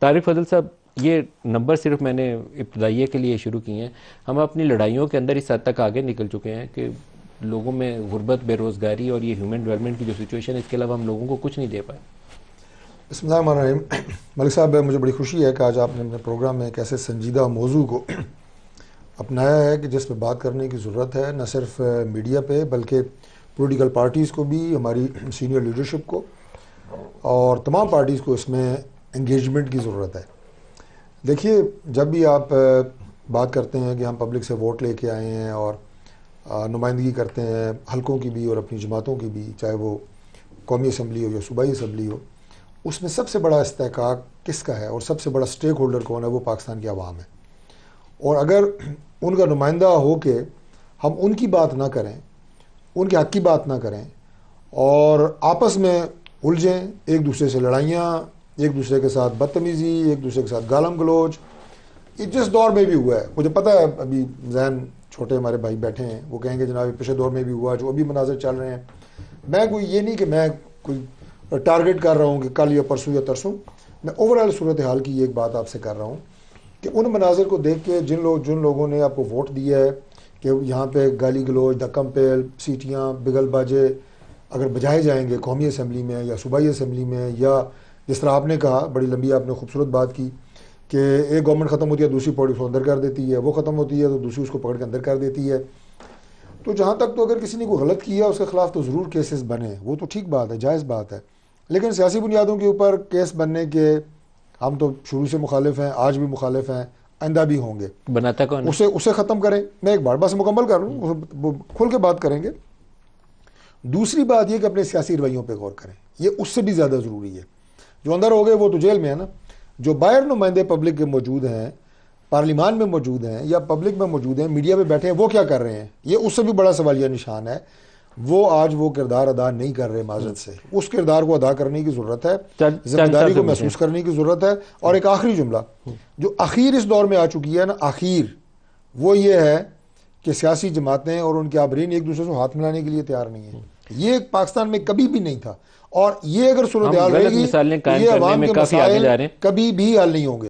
طارق فضل صاحب، یہ نمبر صرف میں نے ابتدائیہ کے لیے شروع کیے ہیں. ہم اپنی لڑائیوں کے اندر اس حد تک آگے نکل چکے ہیں کہ لوگوں میں غربت، بے روزگاری اور یہ ہیومن ڈیولپمنٹ کی جو سچویشن ہے، اس کے علاوہ ہم لوگوں کو کچھ نہیں دے پائے. بسم اللہ الرحمن الرحیم. ملک صاحب، مجھے بڑی خوشی ہے کہ آج آپ نے اپنے پروگرام میں ایک ایسے سنجیدہ موضوع کو اپنایا ہے کہ جس پہ بات کرنے کی ضرورت ہے، نہ صرف میڈیا پہ بلکہ پولیٹیکل پارٹیز کو بھی، ہماری سینئر لیڈرشپ کو اور تمام پارٹیز کو اس میں انگیجمنٹ کی ضرورت ہے. دیکھیے، جب بھی آپ بات کرتے ہیں کہ ہم پبلک سے ووٹ لے کے آئے ہیں اور نمائندگی کرتے ہیں حلقوں کی بھی اور اپنی جماعتوں کی بھی، چاہے وہ قومی اسمبلی ہو یا صوبائی اسمبلی ہو، اس میں سب سے بڑا استحقاق کس کا ہے اور سب سے بڑا سٹیک ہولڈر کون ہے؟ وہ پاکستان کی عوام ہے. اور اگر ان کا نمائندہ ہو کے ہم ان کی بات نہ کریں، ان کے حق کی بات نہ کریں اور آپس میں الجھیں، ایک دوسرے سے لڑائیاں، ایک دوسرے کے ساتھ بدتمیزی، ایک دوسرے کے ساتھ گالم گلوچ، یہ جس دور میں بھی ہوا ہے، مجھے پتہ ہے ابھی ذہن چھوٹے ہمارے بھائی بیٹھے ہیں، وہ کہیں گے جناب پچھلے دور میں بھی ہوا، جو ابھی مناظر چل رہے ہیں. میں کوئی یہ نہیں کہ میں کوئی ٹارگٹ کر رہا ہوں کہ کل یا پرسوں یا ترسوں، میں اوورآل صورتحال کی ایک بات آپ سے کر رہا ہوں کہ ان مناظر کو دیکھ کے جن لوگوں نے آپ کو ووٹ دیا ہے کہ یہاں پہ گالی گلوچ، دھکم پیل، سیٹیاں، بگل باجے اگر بجائے جائیں گے قومی اسمبلی میں یا صوبائی اسمبلی میں، یا جس طرح آپ نے کہا، بڑی لمبی آپ نے خوبصورت بات کی کہ ایک گورنمنٹ ختم ہوتی ہے دوسری پارٹی اس کو اندر کر دیتی ہے، وہ ختم ہوتی ہے تو دوسری اس کو پکڑ کے اندر کر دیتی ہے. تو جہاں تک تو اگر کسی نے کوئی غلط کیا اس کے خلاف تو ضرور کیسز بنے، وہ تو ٹھیک بات ہے، جائز بات ہے. لیکن سیاسی بنیادوں کے اوپر کیس بننے کے ہم تو شروع سے مخالف ہیں، آج بھی مخالف ہیں، آئندہ بھی ہوں گے. بناتا کون ہے؟ اسے ختم کریں. میں ایک بار بس مکمل کر لوں، وہ کھل کے بات کریں گے. دوسری بات یہ کہ اپنے سیاسی رویوں پہ غور کریں، یہ اس سے بھی زیادہ ضروری ہے. جو اندر ہو گئے وہ تو جیل میں ہے نا، جو باہر نمائندے پبلک کے موجود ہیں، پارلیمان میں موجود ہیں یا پبلک میں موجود ہیں، میڈیا پہ بیٹھے ہیں، وہ کیا کر رہے ہیں؟ یہ اس سے بھی بڑا سوالیہ نشان ہے. وہ آج وہ کردار ادا نہیں کر رہے معذرت سے. اس کردار کو ادا کرنے کی ضرورت ہے، ذمہ داری کو محسوس کرنے کی ضرورت ہے. اور ایک آخری جملہ جو اخیر اس دور میں آ چکی ہے نا، آخیر وہ یہ ہے کہ سیاسی جماعتیں اور ان کے عابرین ایک دوسرے سے ہاتھ ملانے کے لیے تیار نہیں ہیں. یہ پاکستان میں کبھی بھی نہیں تھا، اور یہ اگر صورتحال رہے گی تو یہ عوام کے مسائل کبھی بھی حل نہیں ہوں گے.